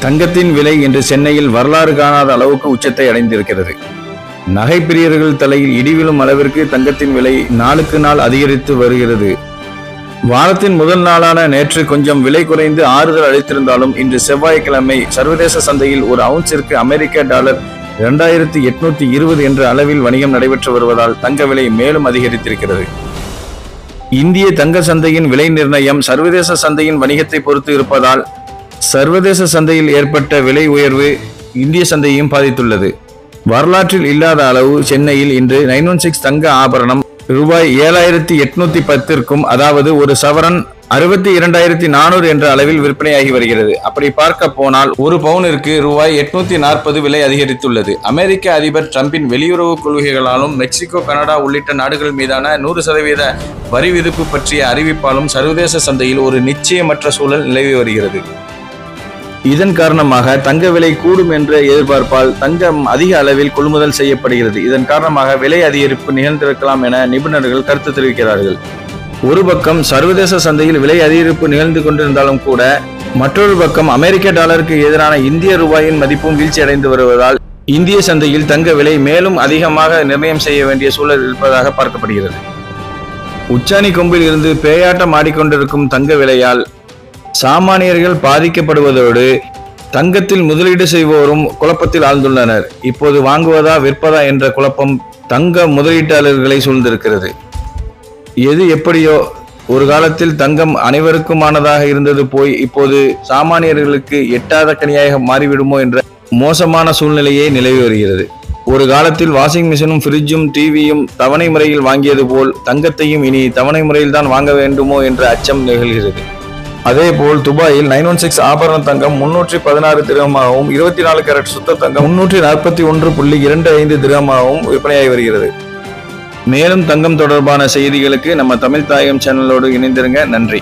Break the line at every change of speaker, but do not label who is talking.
தங்கத்தின் விலை இன்று சென்னையில் வரலாறு காணாத அளவுக்கு உச்சத்தை அடைந்திருக்கிறது. நகை பிரியர்கள் தலையில் இடிவிழும் அளவிற்கு தங்கத்தின் விலை நாளுக்கு நாள் அதிகரித்து வருகிறது. வாரத்தின் முதல் நாளான நேற்று கொஞ்சம் விலை குறைந்து ஆறுதல் அளித்திருந்தாலும் இன்று செவ்வாய்க்கிழமை சர்வதேச சந்தையில் ஒரு அவுன்சிற்கு அமெரிக்க டாலர் 2820 என்ற அளவில் வணிகம் நடைபெற்று வருவதால் தங்க விலை மேலும் அதிகரித்திருக்கிறது. இந்திய தங்க சந்தையின் விலை நிர்ணயம் சர்வதேச சந்தையின் வணிகத்தை பொறுத்து இருப்பதால் சர்வதேச சந்தையில் ஏற்பட்ட விலை உயர்வு இந்திய சந்தையையும் பாதித்துள்ளது. வரலாற்றில் இல்லாத அளவு சென்னையில் இன்று 916 தங்க ஆபரணம் ரூபாய் 7810ற்கும், அதாவது ஒரு சவரன் 62,400 என்ற அளவில் விற்பனையாகி வருகிறது. அப்படி பார்க்க போனால் ஒரு பவுனிற்கு ரூபாய் 840 விலை அதிகரித்துள்ளது. அமெரிக்க அதிபர் டிரம்பின் வெளியுறவு கொள்கைகளாலும் மெக்சிகோ, கனடா உள்ளிட்ட நாடுகள் மீதான 100% வரி விதிப்பு பற்றிய அறிவிப்பாலும் சர்வதேச சந்தையில் ஒரு நிச்சயமற்ற சூழல் நிலவி வருகிறது. இதன் காரணமாக தங்க விலை கூடும் என்ற எதிர்பார்ப்பால் தங்கம் அதிக அளவில் கொள்முதல் செய்யப்படுகிறது. இதன் காரணமாக விலை அதிகரிப்பு நிகழ்ந்திருக்கலாம் என நிபுணர்கள் கருத்து தெரிவிக்கிறார்கள். ஒரு பக்கம் சர்வதேச சந்தையில் விலை அதிகரிப்பு நிகழ்ந்து கொண்டிருந்தாலும் கூட, மற்றொரு பக்கம் அமெரிக்க டாலருக்கு எதிரான இந்திய ரூபாயின் மதிப்பும் வீழ்ச்சியடைந்து வருவதால் இந்திய சந்தையில் தங்க விலை மேலும் அதிகமாக நிர்ணயம் செய்ய வேண்டிய சூழல் இருப்பதாக பார்க்கப்படுகிறது. உச்சாணி கொம்பில் இருந்து பேயாட்டம் ஆடிக்கொண்டிருக்கும் தங்க விலையால் சாமானியர்கள் பாதிக்கப்படுவதோடு தங்கத்தில் முதலீடு செய்வோரும் குழப்பத்தில் ஆழ்ந்துள்ளனர். இப்போது வாங்குவதா விற்பதா என்ற குழப்பம் தங்க முதலீட்டாளர்களை சூழ்ந்திருக்கிறது. எது எப்படியோ, ஒரு காலத்தில் தங்கம் அனைவருக்குமானதாக இருந்தது போய் இப்போது சாமானியர்களுக்கு எட்டாத கனியாக மாறிவிடுமோ என்ற மோசமான சூழ்நிலையே நிலவி வருகிறது. ஒரு காலத்தில் வாஷிங் மிஷினும் ஃப்ரிட்ஜும் டிவியும் தவணை முறையில் வாங்கியது போல் தங்கத்தையும் இனி தவணை முறையில் தான் வாங்க வேண்டுமோ என்ற அச்சம் நிகழ்கிறது. அதேபோல் துபாயில் 916 ஆபரண தங்கம் 316 திரகமாகவும் 24 கேரட் சுத்த தங்கம் 341.25 திரகமாகவும் விற்பனையாகி வருகிறது. மேலும் தங்கம் தொடர்பான செய்திகளுக்கு நம்ம தமிழ் தாயகம் சேனலோடு இணைந்திருங்க. நன்றி.